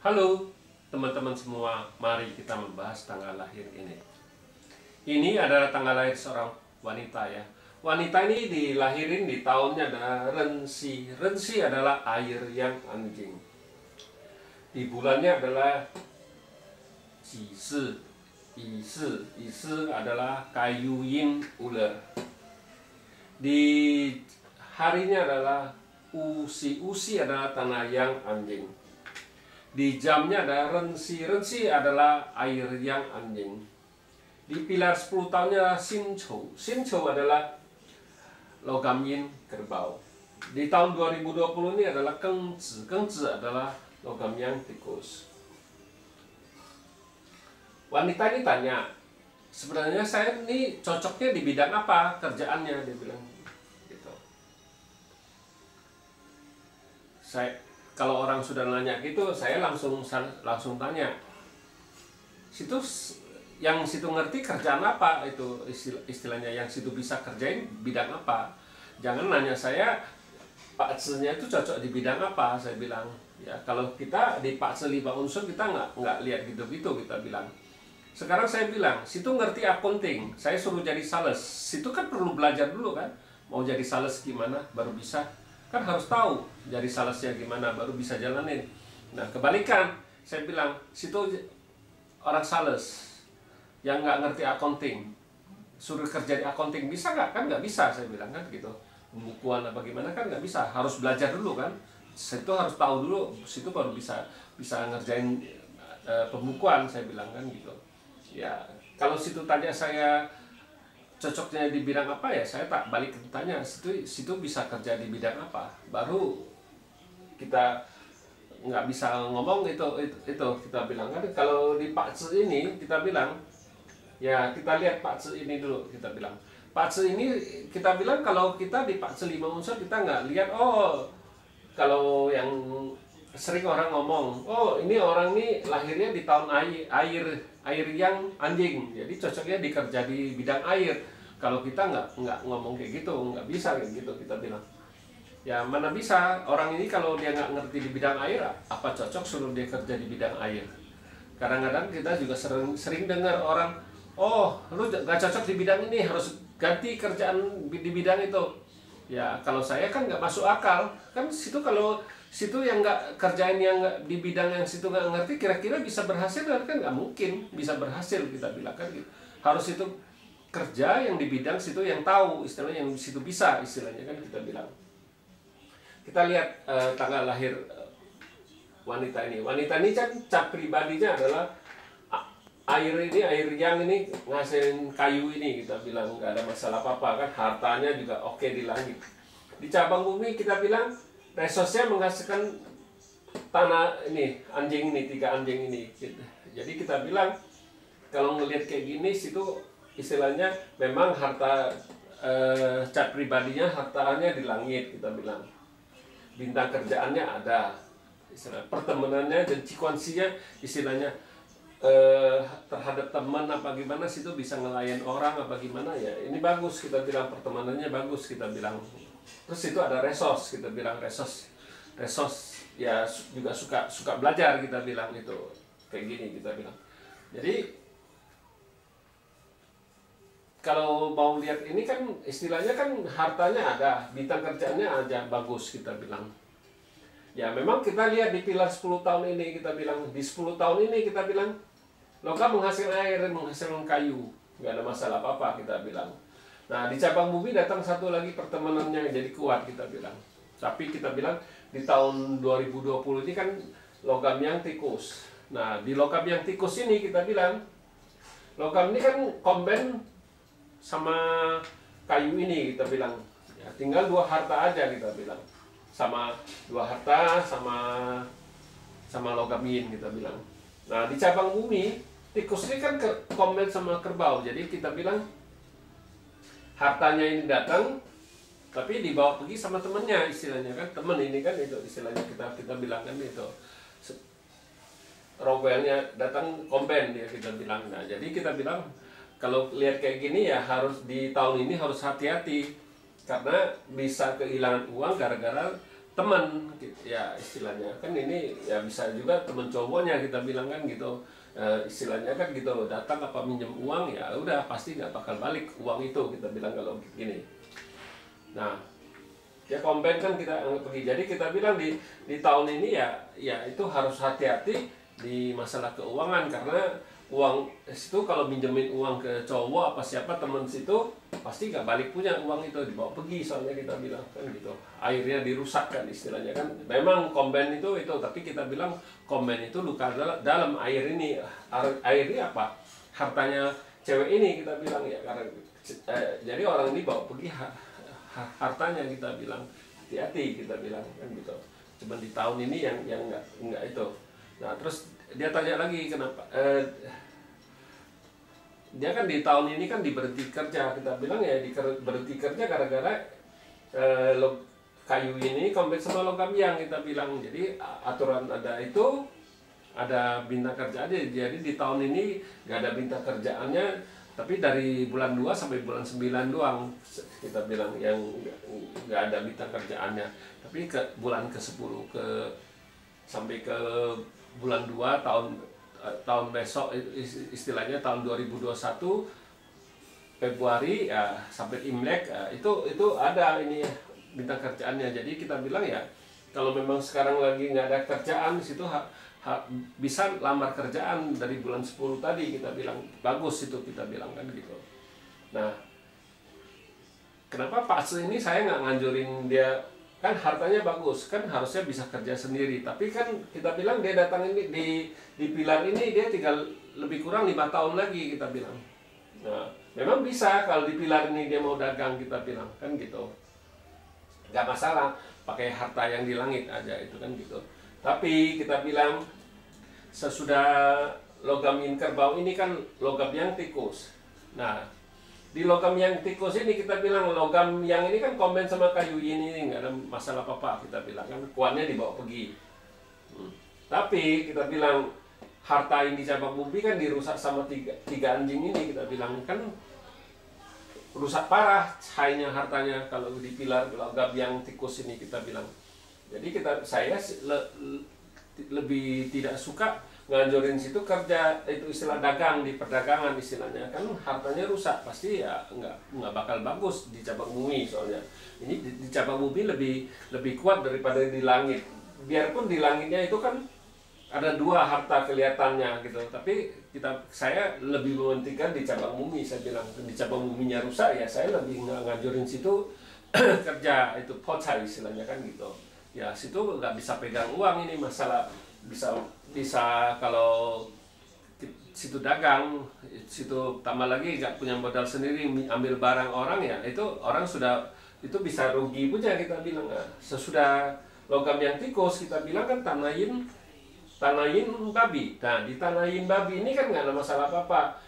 Halo teman-teman semua, mari kita membahas tanggal lahir ini. Ini adalah tanggal lahir seorang wanita ya. Wanita ini dilahirin di tahunnya ada Rensi. Rensi adalah air yang anjing. Di bulannya adalah Jisi. Isi adalah kayu yin ular. Di harinya adalah Usi. Usi adalah tanah yang anjing. Di jamnya ada Rensi. Rensi adalah air yang anjing. Di pilar 10 tahunnya Sinchou. Sinchou adalah logam yin kerbau. Di tahun 2020 ini adalah Gengzi. Gengzi adalah logam yang tikus. Wanita ini tanya, sebenarnya saya ini cocoknya di bidang apa kerjaannya? Dia bilang gitu. Kalau orang sudah nanya gitu, saya langsung tanya. Situ ngerti kerjaan apa itu istilahnya, yang situ bisa kerjain bidang apa. Jangan nanya saya Pak Ce-nya itu cocok di bidang apa, saya bilang. Ya, kalau kita di Pak Ce 5 unsur kita nggak lihat gitu-gitu, kita bilang. Sekarang saya bilang, situ ngerti accounting, saya suruh jadi sales. Situ kan perlu belajar dulu kan, mau jadi sales gimana baru bisa. Kan harus tahu jadi salesnya gimana baru bisa jalanin. Nah kebalikan, saya bilang situ orang sales yang nggak ngerti accounting suruh kerja di accounting bisa nggak? Kan nggak bisa, saya bilang kan gitu. Pembukuan apa gimana kan nggak bisa, harus belajar dulu kan. Situ harus tahu dulu, situ baru bisa ngerjain pembukuan, saya bilang kan gitu. Ya kalau situ tanya saya cocoknya di bidang apa, ya saya tak balik tanya situ bisa kerja di bidang apa, baru kita nggak bisa ngomong itu kita bilang kan. Kalau di Pak Ce ini kita bilang ya, kita lihat Pak Ce ini dulu, kita bilang Pak Ce ini kita bilang kalau kita di Pak Ce 5 unsur kita nggak lihat. Oh, kalau yang sering orang ngomong, oh ini orang ini lahirnya di tahun air yang anjing, jadi cocoknya dikerja di bidang air. Kalau kita nggak ngomong kayak gitu, nggak bisa kayak gitu, kita bilang. Ya mana bisa, orang ini kalau dia nggak ngerti di bidang air, apa cocok suruh dia kerja di bidang air. Kadang-kadang kita juga sering dengar orang, oh lu nggak cocok di bidang ini, harus ganti kerjaan di bidang itu. Ya kalau saya kan nggak masuk akal kan. Kalau situ yang nggak kerjain yang di bidang yang situ nggak ngerti, kira-kira bisa berhasil kan? Nggak mungkin bisa berhasil, kita bilang kan gitu. Harus itu kerja yang di bidang situ yang tahu, istilahnya yang situ bisa, istilahnya kan kita bilang. Kita lihat tanggal lahir wanita ini. Wanita ini kan cap pribadinya adalah air yang ini ngasilin kayu ini, kita bilang nggak ada masalah apa-apa kan. Hartanya juga oke di langit. Di cabang bumi kita bilang resosnya menghasilkan tanah ini, anjing ini, 3 anjing ini. Jadi kita bilang kalau ngelihat kayak gini situ istilahnya memang harta cat pribadinya, hartanya di langit, kita bilang. Bintang kerjaannya ada, istilah pertemanannya dan cikuansinya istilahnya terhadap teman apa gimana, situ bisa ngelayan orang apa gimana ya. Ini bagus, kita bilang pertemanannya bagus, kita bilang. Terus itu ada resos, kita bilang resos ya juga suka belajar, kita bilang itu kayak gini, kita bilang. Jadi kalau mau lihat ini kan istilahnya kan hartanya ada, bintang kerjaannya aja bagus, kita bilang. Ya memang kita lihat di pilar 10 tahun ini, kita bilang di 10 tahun ini kita bilang logam menghasilkan air dan menghasilkan kayu, nggak ada masalah apa-apa, kita bilang. Nah di cabang bumi datang satu lagi pertemanannya jadi kuat, kita bilang. Tapi kita bilang di tahun 2020 ini kan logam yang tikus. Nah di logam yang tikus ini kita bilang logam ini kan komben sama kayu ini, kita bilang. Ya, tinggal 2 harta aja, kita bilang. Sama 2 harta sama logam yin, kita bilang. Nah di cabang bumi tikus ini kan komben sama kerbau, jadi kita bilang hartanya ini datang tapi dibawa pergi sama temennya, istilahnya kan. Temen ini kan itu istilahnya kita bilang kan itu rowelnya datang komben dia, kita bilang. Nah jadi kita bilang kalau lihat kayak gini ya harus di tahun ini harus hati-hati, karena bisa kehilangan uang gara-gara teman ya istilahnya kan, ini ya bisa juga teman cowoknya kita bilang kan gitu. Istilahnya kan gitu, datang apa minjem uang ya udah pasti nggak bakal balik uang itu kita bilang kalau gini. Nah ya combine kan kita pergi, jadi kita bilang di tahun ini ya itu harus hati-hati di masalah keuangan, karena uang itu kalau minjemin uang ke cowok apa siapa temen situ pasti nggak balik punya uang itu, dibawa pergi soalnya kita bilang kan gitu, airnya dirusak kan istilahnya kan. Memang combine itu tapi kita bilang combine itu luka dalam air ini. Air ini apa, hartanya cewek ini kita bilang ya, karena jadi orang ini bawa pergi hartanya kita bilang, hati-hati kita bilang kan gitu. Cuman di tahun ini yang nggak itu. Nah terus dia tanya lagi kenapa dia kan di tahun ini kan diberhenti kerja, kita bilang ya berhenti kerja gara-gara kayu ini kompet sama logam yang kita bilang. Jadi aturan ada bintang kerja aja, jadi di tahun ini nggak ada bintang kerjaannya, tapi dari bulan 2 sampai bulan 9 doang kita bilang yang nggak ada bintang kerjaannya. Tapi ke bulan ke-10 sampai ke bulan 2 tahun besok istilahnya tahun 2021 Februari ya sampai Imlek ya, itu ada ini bintang kerjaannya. Jadi kita bilang ya kalau memang sekarang lagi nggak ada kerjaan di situ bisa lamar kerjaan dari bulan 10 tadi kita bilang, bagus itu kita bilang kan gitu. Nah kenapa Pak Su ini saya nggak nganjurin dia, kan hartanya bagus kan, harusnya bisa kerja sendiri, tapi kan kita bilang dia datang ini di pilar ini dia tinggal lebih kurang 5 tahun lagi kita bilang. Nah memang bisa kalau di pilar ini dia mau dagang kita bilang kan gitu, nggak masalah pakai harta yang di langit aja itu kan gitu. Tapi kita bilang sesudah logam yin kerbau ini kan logam yang tikus. Nah di logam yang tikus ini kita bilang logam yang ini kan komen sama kayu ini nggak ada masalah apa-apa kita bilang kan, kuatnya dibawa pergi. Tapi kita bilang harta ini cabang bumi kan dirusak sama tiga anjing ini kita bilang kan, rusak parah cahayanya hartanya kalau di pilar logam yang tikus ini kita bilang. Jadi saya lebih tidak suka nganjurin situ kerja itu istilah dagang di perdagangan istilahnya kan, hartanya rusak pasti ya nggak bakal bagus di cabang bumi. Soalnya ini di cabang bumi lebih kuat daripada di langit, biarpun di langitnya itu kan ada 2 harta kelihatannya gitu, tapi saya lebih mementingkan di cabang bumi. Saya bilang di cabang buminya rusak ya saya lebih nganjurin situ kerja itu pocai istilahnya kan gitu ya. Situ nggak bisa pegang uang, ini masalah bisa kalau situ dagang, situ tambah lagi nggak punya modal sendiri, ambil barang orang ya itu orang sudah itu bisa rugi punya kita bilang. Nah, sesudah logam yang tikus kita bilang kan tanahin babi. Nah di tanahin babi ini kan nggak ada masalah apa-apa.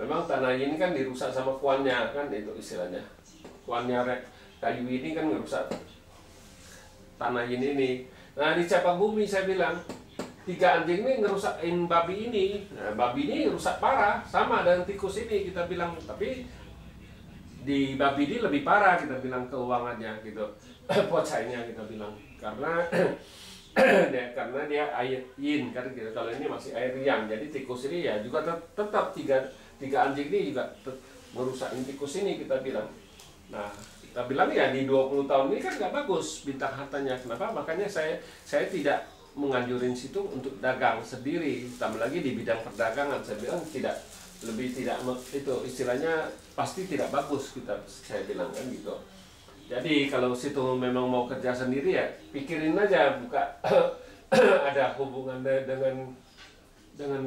Memang tanahin kan dirusak sama kuannya kan itu istilahnya, kuannya kayu ini kan ngerusak tanahin ini. Nah di cabang bumi saya bilang 3 anjing ini ngerusakin babi ini. Nah, babi ini rusak parah sama dengan tikus ini kita bilang, tapi di babi ini lebih parah kita bilang keuangannya gitu. Pocainya kita bilang karena karena dia air yin kan gitu. Kalau ini masih air yang, jadi tikus ini ya juga tetap tiga anjing ini juga ngerusakin tikus ini kita bilang. Nah kita bilang ya di 20 tahun ini kan nggak bagus bintang hartanya. Kenapa? Makanya saya tidak menganjurin situ untuk dagang sendiri, tambah lagi di bidang perdagangan. Saya bilang tidak itu istilahnya pasti tidak bagus saya bilang kan gitu. Jadi kalau situ memang mau kerja sendiri ya pikirin aja, buka ada hubungannya dengan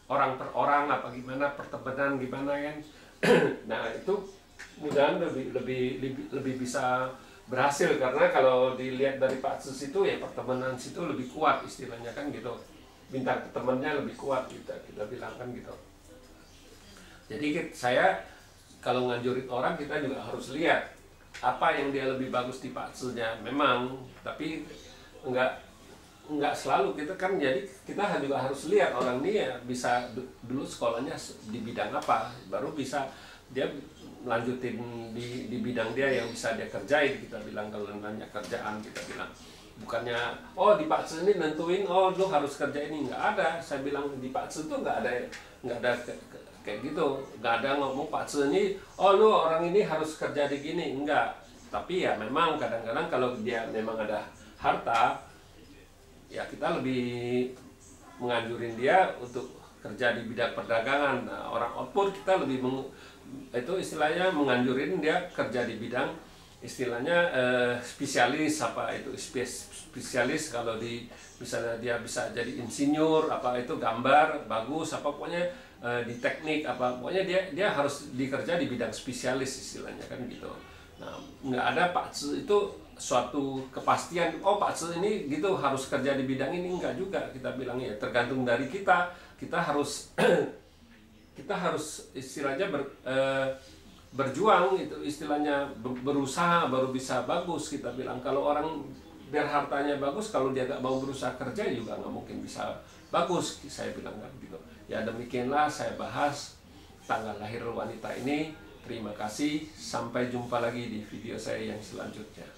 orang per orang apa gimana, pertemanan gimana kan. Nah itu mudah-mudahan lebih bisa berhasil, karena kalau dilihat dari Pak Sus itu ya pertemanan situ lebih kuat istilahnya kan gitu, bintang temannya lebih kuat kita bilang kan gitu. Jadi saya kalau nganjurin orang kita juga harus lihat apa yang dia lebih bagus di Pak Susnya memang, tapi enggak selalu kita kan. Jadi kita juga harus lihat orang ini ya bisa dulu sekolahnya di bidang apa, baru bisa dia lanjutin di bidang dia yang bisa dia kerjain. Kita bilang kalau nanya kerjaan, kita bilang bukannya oh di Pak Ce ini nentuin oh lu harus kerja ini, nggak ada. Saya bilang di Pak Ce tuh nggak ada kayak gitu, nggak ada ngomong Pak Ce ini oh lu orang ini harus kerja di gini, enggak. Tapi ya memang kadang-kadang kalau dia memang ada harta, ya kita lebih menganjurin dia untuk kerja di bidang perdagangan. Nah, orang output kita lebih itu istilahnya menganjurin dia kerja di bidang istilahnya spesialis, apa itu spesialis kalau di misalnya dia bisa jadi insinyur, apa itu gambar bagus, apa pokoknya di teknik, apa pokoknya dia harus dikerja di bidang spesialis istilahnya kan gitu. Nah, nggak ada Pak Ce itu suatu kepastian oh Pak Ce ini gitu harus kerja di bidang ini, enggak juga. Kita bilang ya tergantung dari kita harus kita harus istilahnya berjuang, itu istilahnya berusaha baru bisa bagus. Kita bilang kalau orang biar hartanya bagus, kalau dia nggak mau berusaha kerja juga nggak mungkin bisa bagus. Saya bilang kan gitu. Ya demikianlah saya bahas tanggal lahir wanita ini. Terima kasih, sampai jumpa lagi di video saya yang selanjutnya.